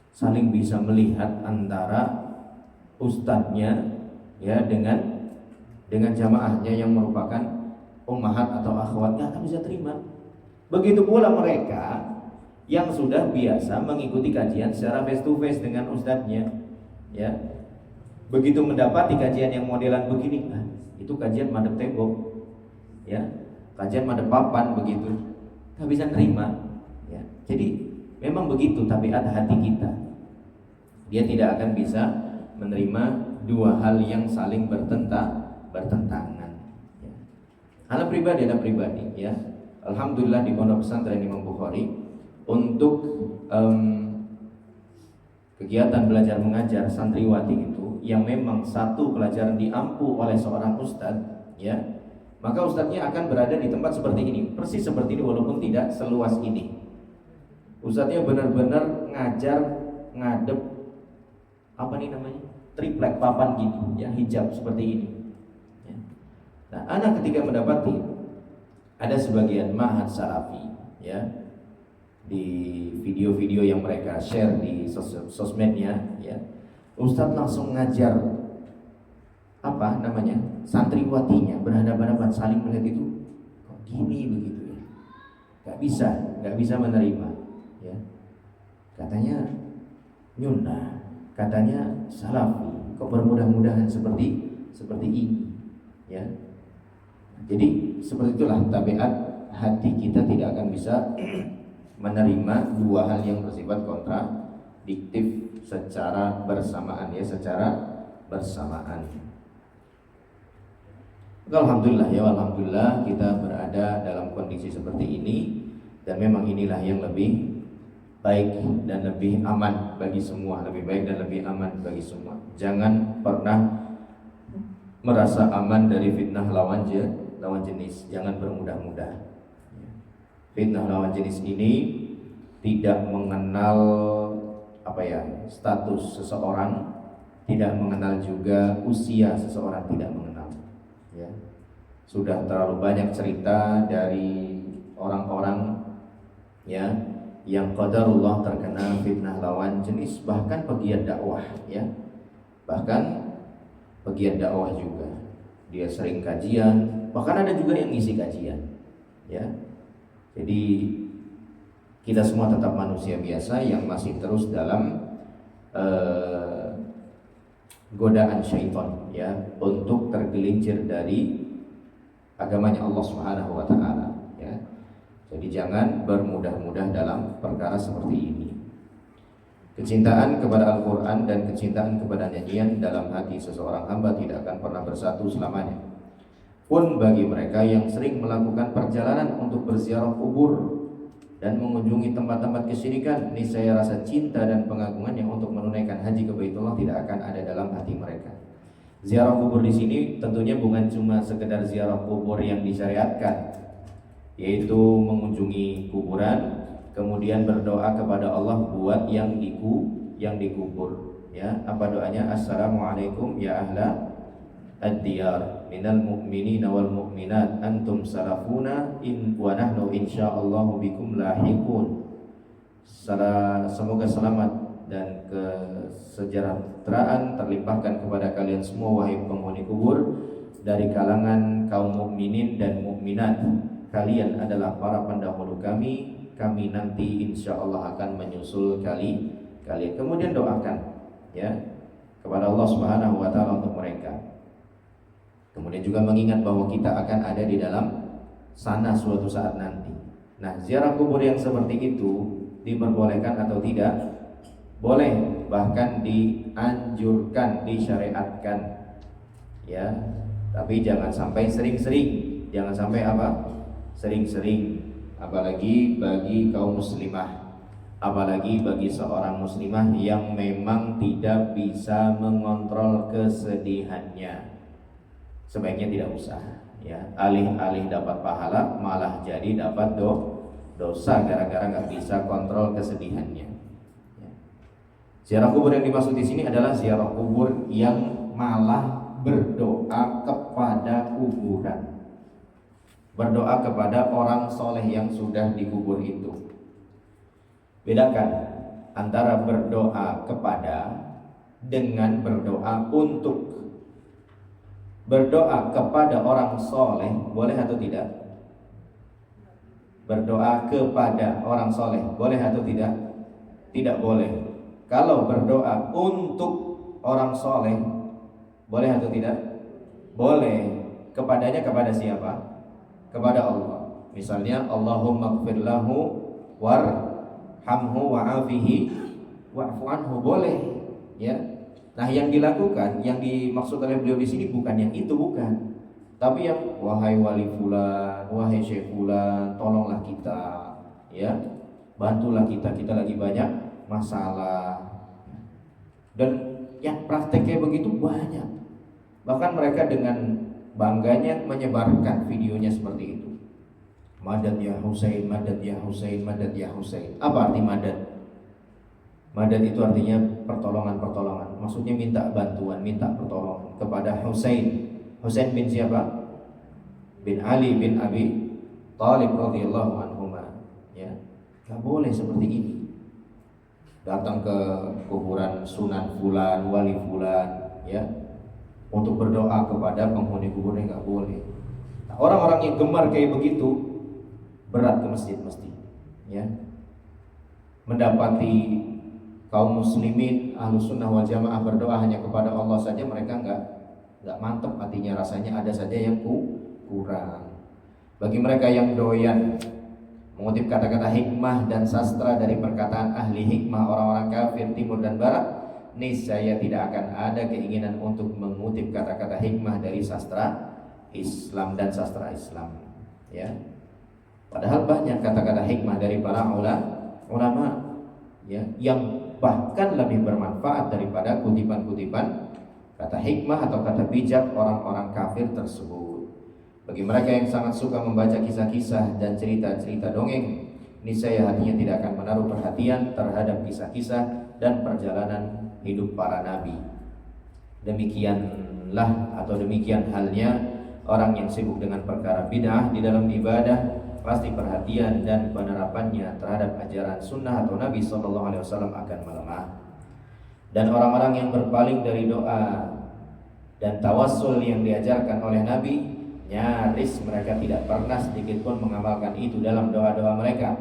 saling bisa melihat antara ustadznya, ya, dengan jamaahnya yang merupakan ummahat atau akhwat, nggak akan bisa terima. Begitu pula mereka yang sudah biasa mengikuti kajian secara face to face dengan ustadznya, ya. Begitu mendapati kajian yang modelan begini, itu kajian madep tembok, ya, kajian madep papan begitu, nggak bisa nerima, ya. Jadi memang begitu tabiat hati kita, dia tidak akan bisa menerima dua hal yang saling bertentangan. Ya. Anak pribadi, ya. Alhamdulillah di Pondok Pesantren Imam Bukhari untuk kegiatan belajar mengajar santriwati itu yang memang satu pelajaran diampu oleh seorang ustadz, ya, maka ustadznya akan berada di tempat seperti ini, persis seperti ini walaupun tidak seluas ini. Ustadznya benar-benar ngajar ngadep apa nih namanya, triplek papan gini, ya, hijab seperti ini. Ya. Nah, anak ketika mendapati ada sebagian ma'had salafi, ya, di video-video yang mereka share di sosmednya, ya, Ustadz langsung ngajar apa namanya, santriwatinya berhadapan-hadapan saling melihat itu kok gini begitu, ya, nggak bisa menerima, ya, katanya nyunnah, katanya salafi, kok bermudah-mudahan seperti ini, ya. Jadi seperti itulah tabiat hati kita, tidak akan bisa menerima dua hal yang bersifat kontradiktif secara bersamaan, ya, secara bersamaan. Alhamdulillah, ya, alhamdulillah kita berada dalam kondisi seperti ini, dan memang inilah yang lebih baik dan lebih aman bagi semua, lebih baik dan lebih aman bagi semua. Jangan pernah merasa aman dari fitnah lawan jenis, jangan bermudah-mudah. Fitnah lawan jenis ini tidak mengenal status seseorang, tidak mengenal juga usia seseorang, tidak mengenal, ya. Sudah terlalu banyak cerita dari orang-orang, ya, yang qadarullah terkena fitnah lawan jenis, bahkan pegiat dakwah, ya, bahkan pegiat dakwah juga. Dia sering kajian, bahkan ada juga yang ngisi kajian, ya. Jadi kita semua tetap manusia biasa yang masih terus dalam godaan syaitan, ya, untuk tergelincir dari agamanya Allah Subhanahu wa taala, ya. Jadi jangan bermudah-mudah dalam perkara seperti ini. Kecintaan kepada Al-Quran dan kecintaan kepada nyanyian dalam hati seseorang hamba tidak akan pernah bersatu selamanya. Pun bagi mereka yang sering melakukan perjalanan untuk berziarah kubur dan mengunjungi tempat-tempat kesyirikan, niscaya rasa cinta dan pengagungan yang untuk menunaikan haji ke Baitullah tidak akan ada dalam hati mereka. Ziarah kubur di sini tentunya bukan cuma sekedar ziarah kubur yang disyariatkan, yaitu mengunjungi kuburan, kemudian berdoa kepada Allah buat yang dikubur, ya. Apa doanya? Assalamualaikum ya ahla ad-diyar minal mu'minina wal mu'minat antum salafuna in wa nahnu insyaallahu bikum lahiqun. Semoga selamat dan kesejahteraan terlimpahkan kepada kalian semua wahai penghuni kubur dari kalangan kaum mukminin dan mukminat. Kalian adalah para pendahulu kami nanti insyaallah akan menyusul kalian. Kemudian doakan, ya, kepada Allah Subhanahu wa taala untuk mereka. Kemudian juga mengingat bahwa kita akan ada di dalam sana suatu saat nanti. Nah, ziarah kubur yang seperti itu diperbolehkan atau tidak? Boleh, bahkan dianjurkan, disyariatkan, ya. Tapi jangan sampai sering-sering. Jangan sampai sering-sering. Apalagi bagi kaum muslimah, apalagi bagi seorang muslimah yang memang tidak bisa mengontrol kesedihannya. Sebaiknya tidak usah, ya. Alih-alih dapat pahala malah jadi dapat dosa gara-gara nggak bisa kontrol kesedihannya, ya. Ziarah kubur yang dimaksud di sini adalah ziarah kubur yang malah berdoa kepada kuburan, berdoa kepada orang soleh yang sudah dikubur itu. Bedakan antara berdoa kepada dengan berdoa untuk. Berdoa kepada orang soleh boleh atau tidak? berdoa kepada orang soleh, boleh atau tidak? Tidak boleh. Kalau berdoa untuk orang soleh, boleh atau tidak? Boleh. Kepadanya kepada siapa? Kepada Allah. Misalnya Allahumma gfir lahu warhamhu wa'afihi wa'fu anhu, boleh. Ya. Nah, yang dilakukan, yang dimaksud oleh beliau di sini bukan yang itu, bukan. Tapi yang wahai wali fulan, wahai syekh fulan, tolonglah kita, ya, bantulah kita lagi banyak masalah. Dan yang prakteknya begitu banyak. Bahkan mereka dengan bangganya menyebarkan videonya seperti itu. Madad ya Husain, madad ya Husain, madad ya Husain. Apa arti madad? Madad itu artinya pertolongan. Maksudnya minta bantuan, minta pertolongan kepada Husain. Husain bin siapa? Bin Ali bin Abi Thalib radhiyallahu anhuma. Ya, nggak boleh seperti ini. Datang ke kuburan Sunan Fulan, Wali Fulan, ya, untuk berdoa kepada penghuni kuburnya, nggak boleh. Nah, orang-orang yang gemar kayak begitu berat ke masjid-masjid, ya, mendapati kaum muslimin ahlus sunnah wal jamaah berdoa hanya kepada Allah saja, mereka nggak mantep hatinya, rasanya ada saja yang kurang. Bagi mereka yang doyan mengutip kata-kata hikmah dan sastra dari perkataan ahli hikmah orang-orang kafir timur dan barat, niscaya tidak akan ada keinginan untuk mengutip kata-kata hikmah dari sastra Islam dan sastra Islam, ya. Padahal banyak kata-kata hikmah dari para ulama, ya, yang bahkan lebih bermanfaat daripada kutipan-kutipan kata hikmah atau kata bijak orang-orang kafir tersebut. Bagi mereka yang sangat suka membaca kisah-kisah dan cerita-cerita dongeng, niscaya hatinya tidak akan menaruh perhatian terhadap kisah-kisah dan perjalanan hidup para nabi. Demikianlah atau demikian halnya orang yang sibuk dengan perkara bid'ah di dalam ibadah, pasti perhatian dan penerapannya terhadap ajaran sunnah atau Nabi SAW akan melemah. Dan orang-orang yang berpaling dari doa dan tawassul yang diajarkan oleh Nabi, nyaris mereka tidak pernah sedikit pun mengamalkan itu dalam doa-doa mereka.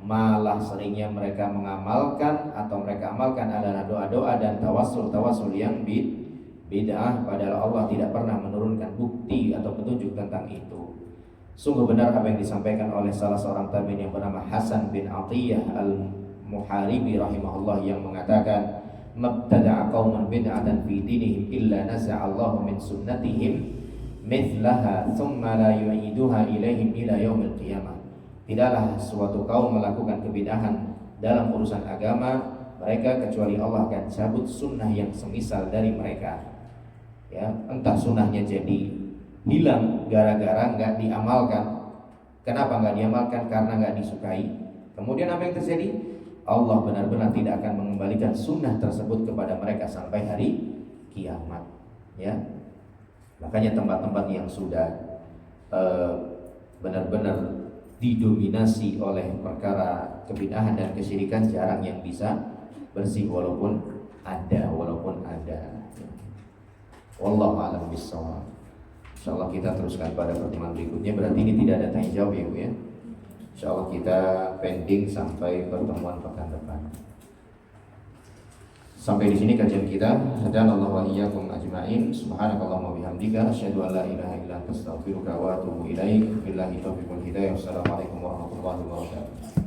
Malah seringnya mereka mengamalkan atau mereka amalkan adalah doa-doa dan tawassul yang bid'ah, padahal Allah tidak pernah menurunkan bukti atau petunjuk tentang itu. Sungguh benar apa yang disampaikan oleh salah seorang tabi'in yang bernama Hasan bin Atiyah al-Muharibi rahimahullah, yang mengatakan, mabtada'a qauman bid'atan fi dinihim illa naza'allahu min sunnatihim mithlaha thumma la yu'iduha ilaihim ila yaumil qiyamah. Tidaklah suatu kaum melakukan kebid'ahan dalam urusan agama mereka kecuali Allah akan cabut sunnah yang semisal dari mereka. Ya, entah sunnahnya jadi hilang gara-gara nggak diamalkan. Kenapa nggak diamalkan? Karena nggak disukai. Kemudian apa yang terjadi? Allah benar-benar tidak akan mengembalikan sunnah tersebut kepada mereka sampai hari kiamat. Ya, makanya tempat-tempat yang sudah benar-benar didominasi oleh perkara kebid'ahan dan kesyirikan jarang yang bisa bersih walaupun ada. Wallahu a'lam bishawab. Insyaallah kita teruskan pada pertemuan berikutnya. Berarti ini tidak ada tanya jawab ya Bu ya. Insyaallah kita pending sampai pertemuan pekan depan. Sampai di sini kajian kita. Hadanallahu wa iyyakum ajma'in. Subhanakallahumma bihamdika asyhadu an la ilaha illa anta astaghfiruka wa atubu ilaik. Billahi taufiq wal hidayah. Wassalamualaikum warahmatullahi wabarakatuh.